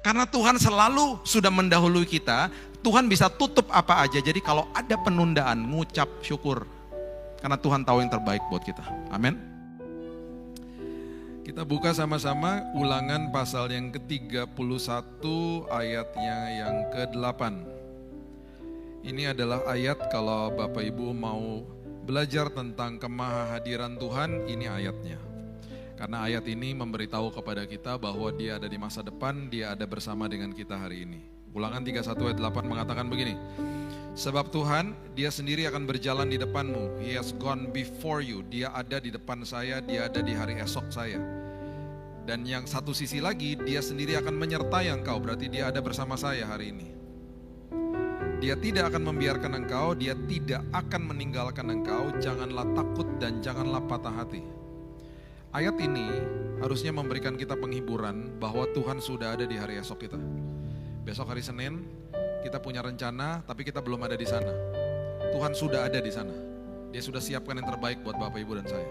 Karena Tuhan selalu sudah mendahului kita, Tuhan bisa tutup apa aja. Jadi kalau ada penundaan, ngucap syukur. Karena Tuhan tahu yang terbaik buat kita. Amin. Kita buka sama-sama Ulangan pasal yang ke-31 ayatnya yang ke-8. Ini adalah ayat kalau Bapak Ibu mau belajar tentang kemahahadiran Tuhan, ini ayatnya. Karena ayat ini memberitahu kepada kita bahwa Dia ada di masa depan, Dia ada bersama dengan kita hari ini. Ulangan 31 ayat 8 mengatakan begini. Sebab Tuhan, Dia sendiri akan berjalan di depanmu. He has gone before you. Dia ada di depan saya, Dia ada di hari esok saya. Dan yang satu sisi lagi, Dia sendiri akan menyertai engkau. Berarti Dia ada bersama saya hari ini. Dia tidak akan membiarkan engkau, Dia tidak akan meninggalkan engkau. Janganlah takut dan janganlah patah hati. Ayat ini harusnya memberikan kita penghiburan bahwa Tuhan sudah ada di hari esok kita. Besok hari Senin, kita punya rencana, tapi kita belum ada di sana. Tuhan sudah ada di sana. Dia sudah siapkan yang terbaik buat Bapak, Ibu, dan saya.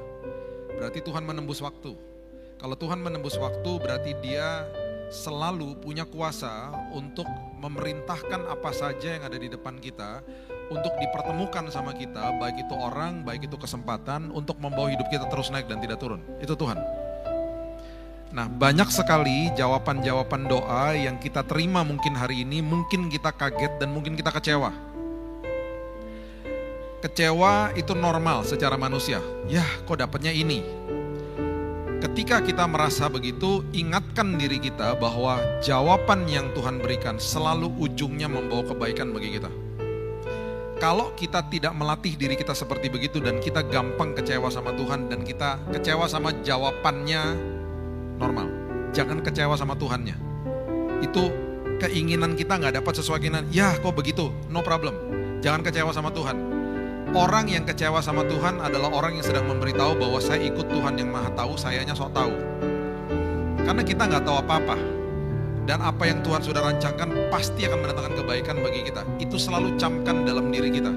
Berarti Tuhan menembus waktu. Kalau Tuhan menembus waktu, berarti Dia selalu punya kuasa untuk memerintahkan apa saja yang ada di depan kita, untuk dipertemukan sama kita, baik itu orang, baik itu kesempatan, untuk membawa hidup kita terus naik dan tidak turun. Itu Tuhan. Nah, banyak sekali jawaban-jawaban doa yang kita terima mungkin hari ini, mungkin kita kaget dan mungkin kita kecewa. Kecewa itu normal secara manusia. Yah, kok dapatnya ini? Ketika kita merasa begitu, ingatkan diri kita bahwa jawaban yang Tuhan berikan selalu ujungnya membawa kebaikan bagi kita. Kalau kita tidak melatih diri kita seperti begitu dan kita gampang kecewa sama Tuhan dan kita kecewa sama jawabannya, normal. Jangan kecewa sama Tuhannya. Itu keinginan kita gak dapat sesuai keinginan. Ya kok begitu, no problem. Jangan kecewa sama Tuhan. Orang yang kecewa sama Tuhan adalah orang yang sedang memberitahu bahwa saya ikut Tuhan yang maha tahu, sayanya sok tahu. Karena kita gak tahu apa-apa. Dan apa yang Tuhan sudah rancangkan pasti akan mendatangkan kebaikan bagi kita. Itu selalu camkan dalam diri kita.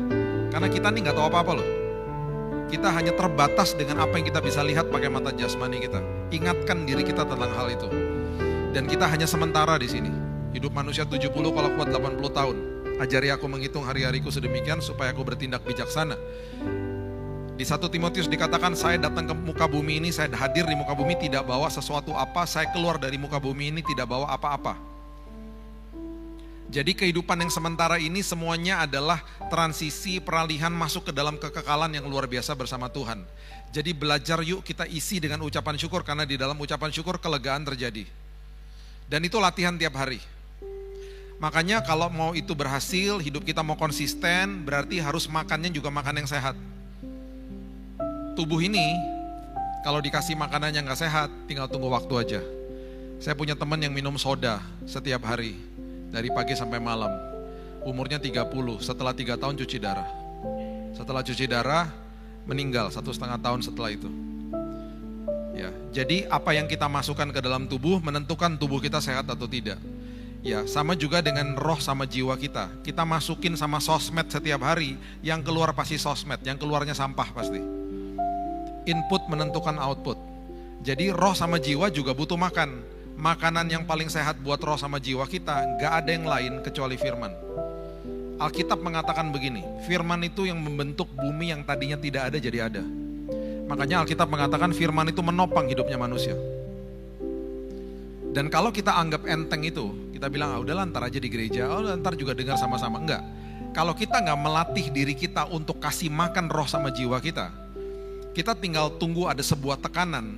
Karena kita nih gak tahu apa-apa loh. Kita hanya terbatas dengan apa yang kita bisa lihat pakai mata jasmani kita. Ingatkan diri kita tentang hal itu. Dan kita hanya sementara di sini. Hidup manusia 70 kalau kuat 80 tahun. Ajari aku menghitung hari-hariku sedemikian supaya aku bertindak bijaksana. Di 1 Timotius dikatakan, saya datang ke muka bumi ini, saya hadir di muka bumi tidak bawa sesuatu apa, saya keluar dari muka bumi ini tidak bawa apa-apa. Jadi kehidupan yang sementara ini semuanya adalah transisi, peralihan masuk ke dalam kekekalan yang luar biasa bersama Tuhan. Jadi belajar yuk kita isi dengan ucapan syukur, karena di dalam ucapan syukur kelegaan terjadi. Dan itu latihan tiap hari. Makanya kalau mau itu berhasil, hidup kita mau konsisten, berarti harus makannya juga makan yang sehat. Tubuh ini kalau dikasih makanan yang gak sehat, tinggal tunggu waktu aja. Saya punya teman yang minum soda setiap hari, dari pagi sampai malam. Umurnya 30, setelah 3 tahun cuci darah. Setelah cuci darah, meninggal 1,5 tahun setelah itu. Ya, jadi apa yang kita masukkan ke dalam tubuh menentukan tubuh kita sehat atau tidak. Ya, sama juga dengan roh sama jiwa kita. Kita masukin sama sosmed setiap hari, yang keluar pasti sosmed, yang keluarnya sampah pasti. Input menentukan output. Jadi roh sama jiwa juga butuh makan. Makanan yang paling sehat buat roh sama jiwa kita gak ada yang lain kecuali firman. Alkitab mengatakan begini, firman itu yang membentuk bumi yang tadinya tidak ada jadi ada. Makanya Alkitab mengatakan firman itu menopang hidupnya manusia. Dan kalau kita anggap enteng itu, kita bilang udahlah ntar aja di gereja, ntar juga dengar sama-sama. Enggak. Kalau kita gak melatih diri kita untuk kasih makan roh sama jiwa kita tinggal tunggu ada sebuah tekanan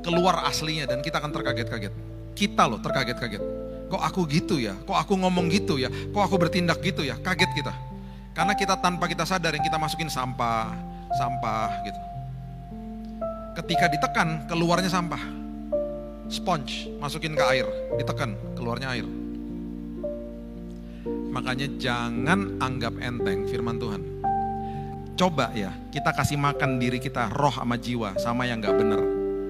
keluar aslinya dan kita akan terkaget-kaget. Kita loh terkaget-kaget. Kok aku gitu ya? Kok aku ngomong gitu ya? Kok aku bertindak gitu ya? Kaget kita. Karena kita tanpa kita sadar yang kita masukin sampah gitu. Ketika ditekan keluarnya sampah. Sponge masukin ke air, ditekan keluarnya air. Makanya jangan anggap enteng firman Tuhan. Coba ya, kita kasih makan diri kita, roh sama jiwa, sama yang gak bener.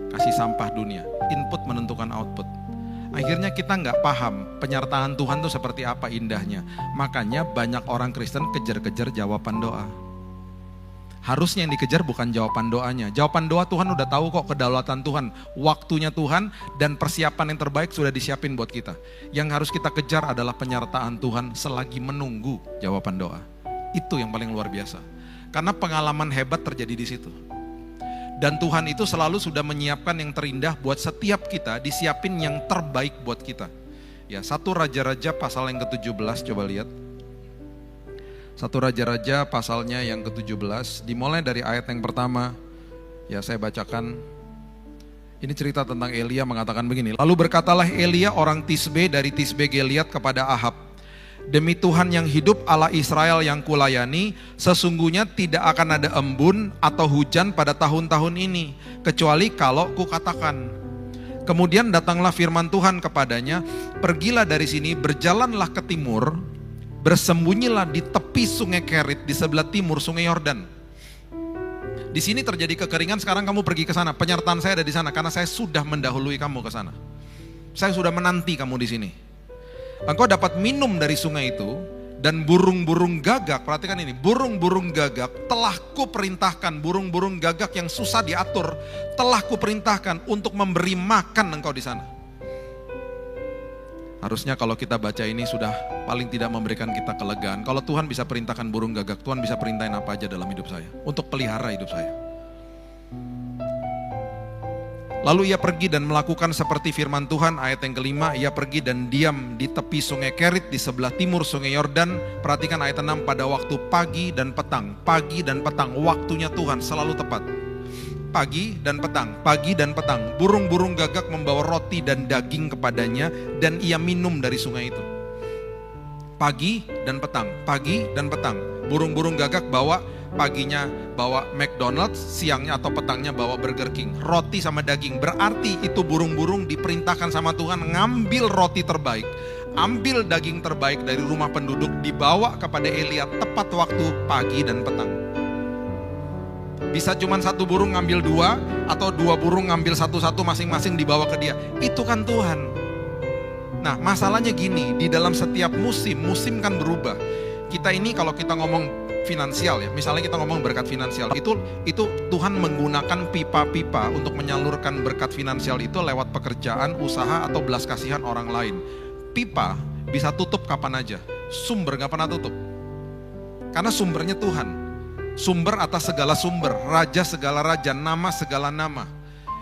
Kasih sampah dunia, input menentukan output. Akhirnya kita gak paham penyertaan Tuhan itu seperti apa indahnya. Makanya banyak orang Kristen kejar-kejar jawaban doa. Harusnya yang dikejar bukan jawaban doanya. Jawaban doa Tuhan udah tahu kok, kedaulatan Tuhan, waktunya Tuhan, dan persiapan yang terbaik sudah disiapin buat kita. Yang harus kita kejar adalah penyertaan Tuhan selagi menunggu jawaban doa. Itu yang paling luar biasa. Karena pengalaman hebat terjadi di situ. Dan Tuhan itu selalu sudah menyiapkan yang terindah buat setiap kita, disiapin yang terbaik buat kita. Ya, 1 Raja-Raja pasal yang ke-17, coba lihat. 1 Raja-Raja pasalnya yang ke-17, dimulai dari ayat yang pertama. Ya, saya bacakan. Ini cerita tentang Elia mengatakan begini. Lalu berkatalah Elia orang Tisbe dari Tisbe Gilead kepada Ahab, demi Tuhan yang hidup Allah Israel yang kulayani, sesungguhnya tidak akan ada embun atau hujan pada tahun-tahun ini, kecuali kalau kukatakan. Kemudian datanglah firman Tuhan kepadanya, pergilah dari sini, berjalanlah ke timur, bersembunyilah di tepi sungai Kerit di sebelah timur sungai Yordan. Di sini terjadi kekeringan, sekarang kamu pergi ke sana. Penyertaan saya ada di sana karena saya sudah mendahului kamu ke sana. Saya sudah menanti kamu di sini. Engkau dapat minum dari sungai itu, dan burung-burung gagak, perhatikan ini, burung-burung gagak telah kuperintahkan, burung-burung gagak yang susah diatur, telah kuperintahkan untuk memberi makan engkau di sana. Harusnya kalau kita baca ini sudah paling tidak memberikan kita kelegaan. Kalau Tuhan bisa perintahkan burung gagak, Tuhan bisa perintahin apa aja dalam hidup saya, untuk pelihara hidup saya. Lalu ia pergi dan melakukan seperti firman Tuhan, ayat yang kelima, ia pergi dan diam di tepi sungai Kerit di sebelah timur sungai Yordan. Perhatikan ayat 6, pada waktu pagi dan petang, waktunya Tuhan selalu tepat. Pagi dan petang, burung-burung gagak membawa roti dan daging kepadanya, dan ia minum dari sungai itu. Pagi dan petang, burung-burung gagak bawa, paginya bawa McDonald's, siangnya atau petangnya bawa Burger King, roti sama daging. Berarti itu burung-burung diperintahkan sama Tuhan ngambil roti terbaik, ambil daging terbaik dari rumah penduduk, dibawa kepada Elia tepat waktu pagi dan petang. Bisa cuma satu burung ngambil dua, atau dua burung ngambil satu-satu masing-masing dibawa ke dia. Itu kan Tuhan. Nah, masalahnya gini, di dalam setiap musim kan berubah. Kita ini kalau kita ngomong finansial ya, misalnya kita ngomong berkat finansial, itu Tuhan menggunakan pipa-pipa untuk menyalurkan berkat finansial itu lewat pekerjaan, usaha, atau belas kasihan orang lain. Pipa bisa tutup kapan aja, sumber gak pernah tutup. Karena sumbernya Tuhan. Sumber atas segala sumber, raja segala raja, nama segala nama.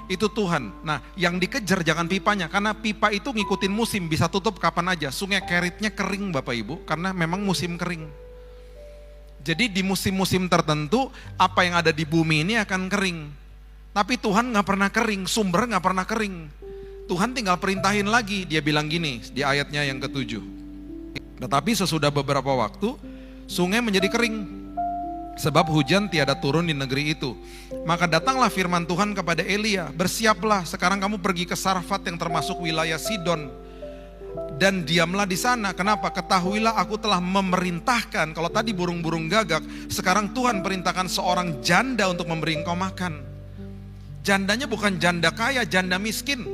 Itu Tuhan. Nah, yang dikejar jangan pipanya, karena pipa itu ngikutin musim, bisa tutup kapan aja. Sungai Keritnya kering Bapak Ibu, karena memang musim kering. Jadi di musim-musim tertentu, apa yang ada di bumi ini akan kering. Tapi Tuhan gak pernah kering, sumber gak pernah kering. Tuhan tinggal perintahin lagi, dia bilang gini di ayatnya yang ke-7. Tetapi sesudah beberapa waktu, sungai menjadi kering. Sebab hujan tiada turun di negeri itu. Maka datanglah firman Tuhan kepada Elia, bersiaplah, sekarang kamu pergi ke Sarfat yang termasuk wilayah Sidon, dan diamlah di sana. Kenapa? Ketahuilah aku telah memerintahkan, kalau tadi burung-burung gagak, sekarang Tuhan perintahkan seorang janda untuk memberi engkau makan. Jandanya bukan janda kaya, janda miskin,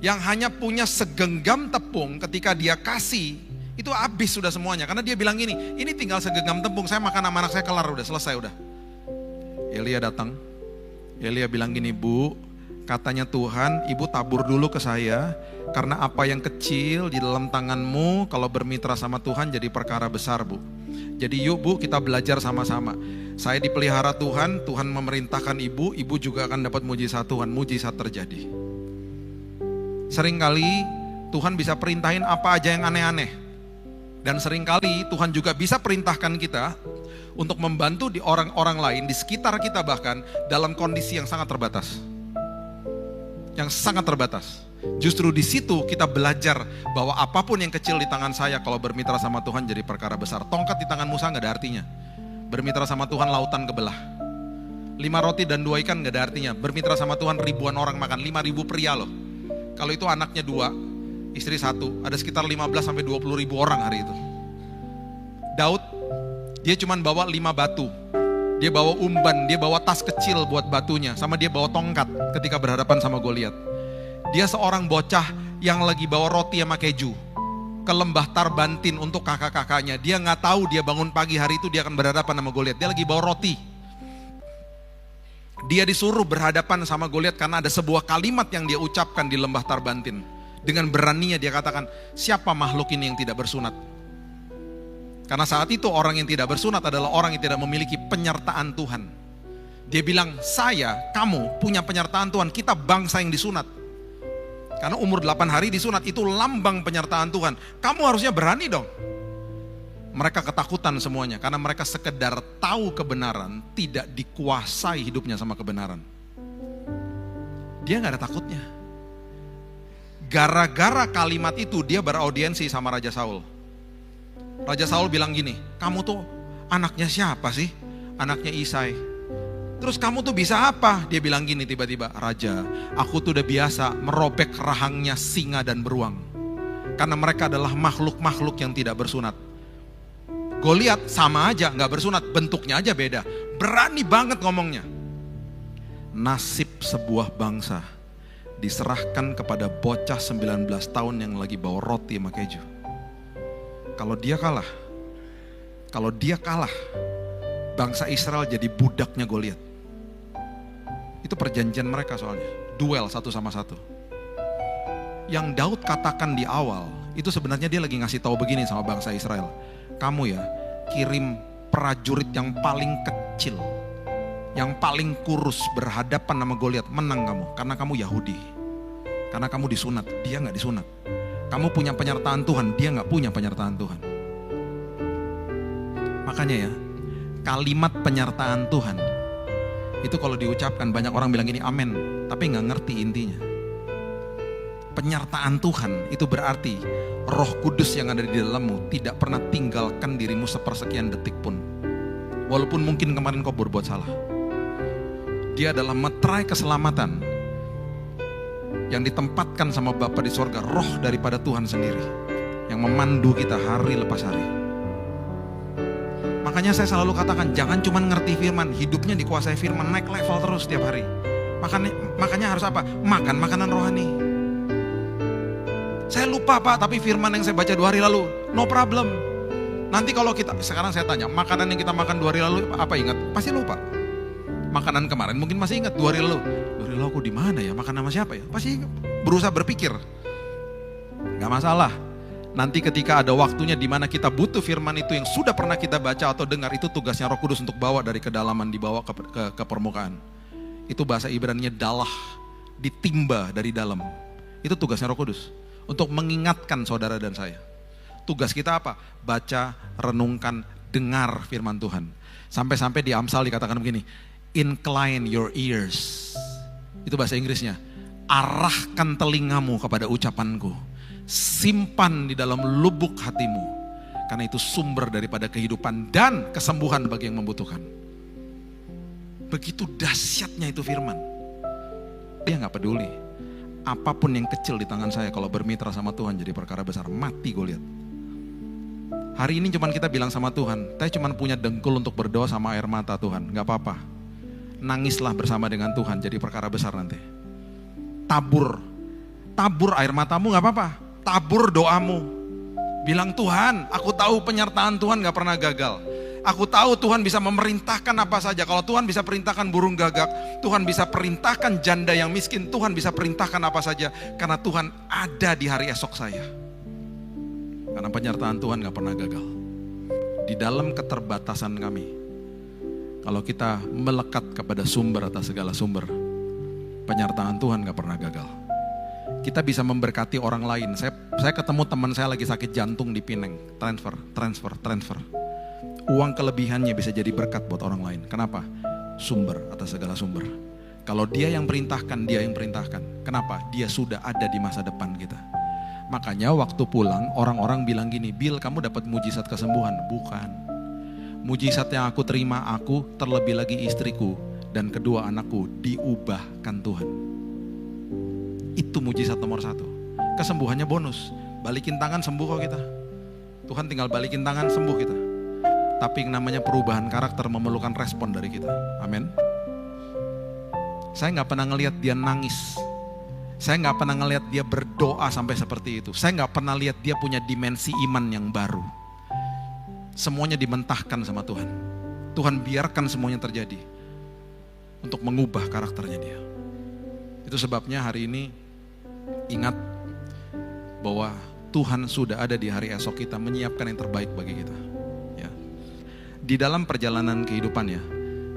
yang hanya punya segenggam tepung. Ketika dia kasih, itu habis sudah semuanya, karena dia bilang gini, ini tinggal segenggam tepung, saya makan sama anak saya kelar, udah selesai udah. Elia datang, Elia bilang gini, Bu, katanya Tuhan, ibu tabur dulu ke saya, karena apa yang kecil di dalam tanganmu, kalau bermitra sama Tuhan jadi perkara besar, Bu. Jadi yuk Bu, kita belajar sama-sama. Saya dipelihara Tuhan, Tuhan memerintahkan ibu, ibu juga akan dapat mujizat Tuhan, mujizat terjadi. Seringkali Tuhan bisa perintahin apa aja yang aneh-aneh. Dan seringkali Tuhan juga bisa perintahkan kita untuk membantu di orang-orang lain, di sekitar kita bahkan, dalam kondisi yang sangat terbatas. Yang sangat terbatas. Justru di situ kita belajar bahwa apapun yang kecil di tangan saya, kalau bermitra sama Tuhan jadi perkara besar. Tongkat di tangan Musa gak ada artinya. Bermitra sama Tuhan lautan kebelah. 5 roti dan 2 ikan gak ada artinya. Bermitra sama Tuhan ribuan orang makan, 5.000 pria loh. Kalau itu anaknya 2, istri 1, ada sekitar 15-20 ribu orang hari itu. Daud, dia cuma bawa 5 batu. Dia bawa umban, dia bawa tas kecil buat batunya, sama dia bawa tongkat ketika berhadapan sama Goliat. Dia seorang bocah yang lagi bawa roti sama keju ke lembah Tarbantin untuk kakak-kakaknya. Dia gak tahu dia bangun pagi hari itu dia akan berhadapan sama Goliat. Dia lagi bawa roti. Dia disuruh berhadapan sama Goliat karena ada sebuah kalimat yang dia ucapkan di lembah Tarbantin. Dengan beraninya dia katakan, siapa makhluk ini yang tidak bersunat? Karena saat itu orang yang tidak bersunat adalah orang yang tidak memiliki penyertaan Tuhan. Dia bilang, kamu punya penyertaan Tuhan, kita bangsa yang disunat. Karena umur 8 hari disunat, itu lambang penyertaan Tuhan. Kamu harusnya berani dong. Mereka ketakutan semuanya, karena mereka sekedar tahu kebenaran, tidak dikuasai hidupnya sama kebenaran. Dia gak ada takutnya. Gara-gara kalimat itu, dia beraudiensi sama Raja Saul. Raja Saul bilang gini, kamu tuh anaknya siapa sih? Anaknya Isai. Terus kamu tuh bisa apa? Dia bilang gini tiba-tiba, Raja, aku tuh udah biasa merobek rahangnya singa dan beruang. Karena mereka adalah makhluk-makhluk yang tidak bersunat. Goliat sama aja, gak bersunat, bentuknya aja beda. Berani banget ngomongnya. Nasib sebuah bangsa diserahkan kepada bocah 19 tahun yang lagi bawa roti sama keju. Kalau dia kalah, bangsa Israel jadi budaknya Goliat. Itu perjanjian mereka soalnya, duel satu sama satu. Yang Daud katakan di awal, itu sebenarnya dia lagi ngasih tahu begini sama bangsa Israel. Kamu ya, kirim prajurit yang paling kecil, yang paling kurus berhadapan sama Goliat, menang kamu. Karena kamu Yahudi, karena kamu disunat, dia gak disunat. Kamu punya penyertaan Tuhan, dia gak punya penyertaan Tuhan. Makanya ya, kalimat penyertaan Tuhan itu kalau diucapkan banyak orang bilang gini, amin, tapi gak ngerti intinya. Penyertaan Tuhan itu berarti Roh Kudus yang ada di dalammu tidak pernah tinggalkan dirimu sepersekian detik pun. Walaupun mungkin kemarin kau berbuat salah. Dia adalah meterai keselamatan yang ditempatkan sama Bapa di sorga, roh daripada Tuhan sendiri yang memandu kita hari lepas hari. Makanya saya selalu katakan, jangan cuma ngerti firman, hidupnya dikuasai firman, naik level terus setiap hari. Makanya harus apa? Makan makanan rohani. Saya lupa Pak, tapi firman yang saya baca 2 hari lalu, no problem. Nanti kalau sekarang saya tanya, makanan yang kita makan 2 hari lalu apa ingat? Pasti lupa. Makanan kemarin mungkin masih ingat 2 hari lalu. 2 hari lalu aku di mana ya? Makan sama siapa ya? Pasti berusaha berpikir. Gak masalah. Nanti ketika ada waktunya di mana kita butuh firman itu yang sudah pernah kita baca atau dengar, itu tugasnya Roh Kudus untuk bawa dari kedalaman, dibawa ke permukaan. Itu bahasa Ibrani-nya dalah, ditimba dari dalam. Itu tugasnya Roh Kudus untuk mengingatkan saudara dan saya. Tugas kita apa? Baca, renungkan, dengar firman Tuhan. Sampai-sampai di Amsal dikatakan begini, incline your ears. Itu bahasa Inggrisnya. Arahkan telingamu kepada ucapanku. Simpan di dalam lubuk hatimu. Karena itu sumber daripada kehidupan dan kesembuhan bagi yang membutuhkan. Begitu dahsyatnya itu firman. Dia gak peduli. Apapun yang kecil di tangan saya, kalau bermitra sama Tuhan jadi perkara besar. Mati Goliat. Hari ini cuman kita bilang sama Tuhan, saya cuman punya dengkul untuk berdoa sama air mata Tuhan. Gak apa-apa. Nangislah bersama dengan Tuhan, jadi perkara besar nanti. Tabur air matamu gak apa-apa. Tabur doamu. Bilang, Tuhan, aku tahu penyertaan Tuhan gak pernah gagal. Aku tahu Tuhan bisa memerintahkan apa saja. Kalau Tuhan bisa perintahkan burung gagak, Tuhan bisa perintahkan janda yang miskin, Tuhan bisa perintahkan apa saja. Karena Tuhan ada di hari esok saya. Karena penyertaan Tuhan gak pernah gagal. Di dalam keterbatasan kami, kalau kita melekat kepada sumber atas segala sumber, penyertaan Tuhan gak pernah gagal. Kita bisa memberkati orang lain. Saya ketemu teman saya lagi sakit jantung di Pineng. Transfer. Uang kelebihannya bisa jadi berkat buat orang lain. Kenapa? Sumber atas segala sumber. Kalau dia yang perintahkan, dia yang perintahkan. Kenapa? Dia sudah ada di masa depan kita. Makanya waktu pulang, orang-orang bilang gini, Bill, kamu dapat mujizat kesembuhan. Bukan. Mujizat yang aku terima, aku, terlebih lagi istriku, dan kedua anakku diubahkan Tuhan. Itu mujizat nomor 1. Kesembuhannya bonus. Balikin tangan, sembuh kok kita. Tuhan tinggal balikin tangan, sembuh kita. Tapi yang namanya perubahan karakter memerlukan respon dari kita. Amin. Saya gak pernah ngelihat dia nangis. Saya gak pernah ngelihat dia berdoa sampai seperti itu. Saya gak pernah lihat dia punya dimensi iman yang baru. Semuanya dimentahkan sama Tuhan. Tuhan biarkan semuanya terjadi. untuk mengubah karakternya dia. Itu sebabnya hari ini ingat bahwa Tuhan sudah ada di hari esok kita menyiapkan yang terbaik bagi kita. Ya. Di dalam perjalanan kehidupan ya,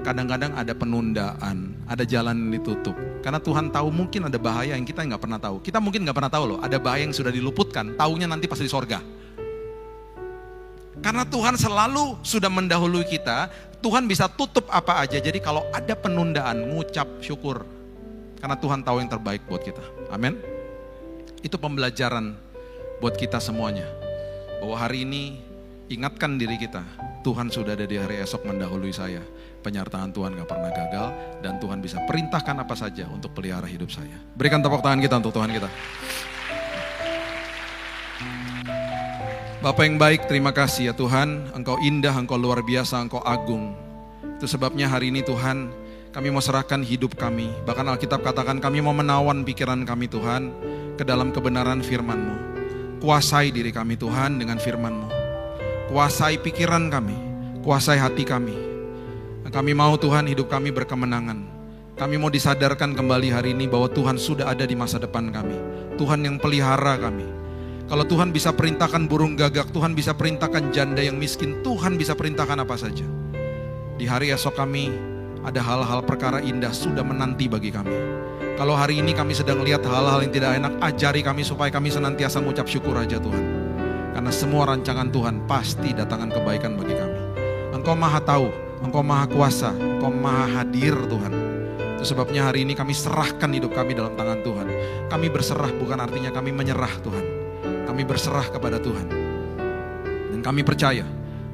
kadang-kadang ada penundaan, ada jalan yang ditutup. Karena Tuhan tahu mungkin ada bahaya yang kita nggak pernah tahu. Kita mungkin nggak pernah tahu loh, ada bahaya yang sudah diluputkan, taunya nanti pas di sorga. Karena Tuhan selalu sudah mendahului kita, Tuhan bisa tutup apa aja. Jadi kalau ada penundaan, ngucap syukur. Karena Tuhan tahu yang terbaik buat kita. Amin. Itu pembelajaran buat kita semuanya. Bahwa hari ini ingatkan diri kita, Tuhan sudah ada di hari esok mendahului saya. Penyertaan Tuhan gak pernah gagal, dan Tuhan bisa perintahkan apa saja untuk pelihara hidup saya. Berikan tepuk tangan kita untuk Tuhan kita. Bapa yang baik, terima kasih ya Tuhan. Engkau indah, Engkau luar biasa, Engkau agung. Itu sebabnya hari ini Tuhan, kami mau serahkan hidup kami. Bahkan Alkitab katakan kami mau menawan pikiran kami Tuhan ke dalam kebenaran firman-Mu. Kuasai diri kami Tuhan dengan firman-Mu. Kuasai pikiran kami, kuasai hati kami. Kami mau Tuhan hidup kami berkemenangan. Kami mau disadarkan kembali hari ini bahwa Tuhan sudah ada di masa depan kami. Tuhan yang pelihara kami. Kalau Tuhan bisa perintahkan burung gagak, Tuhan bisa perintahkan janda yang miskin, Tuhan bisa perintahkan apa saja. Di hari esok kami ada hal-hal perkara indah sudah menanti bagi kami. Kalau hari ini kami sedang lihat hal-hal yang tidak enak, ajari kami supaya kami senantiasa mengucap syukur aja Tuhan. Karena semua rancangan Tuhan pasti datangkan kebaikan bagi kami. Engkau maha tahu, Engkau maha kuasa, Engkau maha hadir Tuhan. Itu sebabnya hari ini kami serahkan hidup kami dalam tangan Tuhan. Kami berserah bukan artinya kami menyerah Tuhan. Kami berserah kepada Tuhan. Dan kami percaya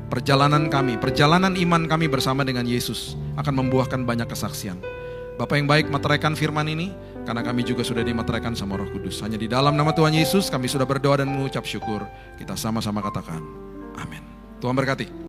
perjalanan kami, perjalanan iman kami bersama dengan Yesus akan membuahkan banyak kesaksian. Bapa yang baik, meteraikan firman ini, karena kami juga sudah dimeteraikan sama Roh Kudus. Hanya di dalam nama Tuhan Yesus kami sudah berdoa dan mengucap syukur. Kita sama-sama katakan, amin. Tuhan berkati.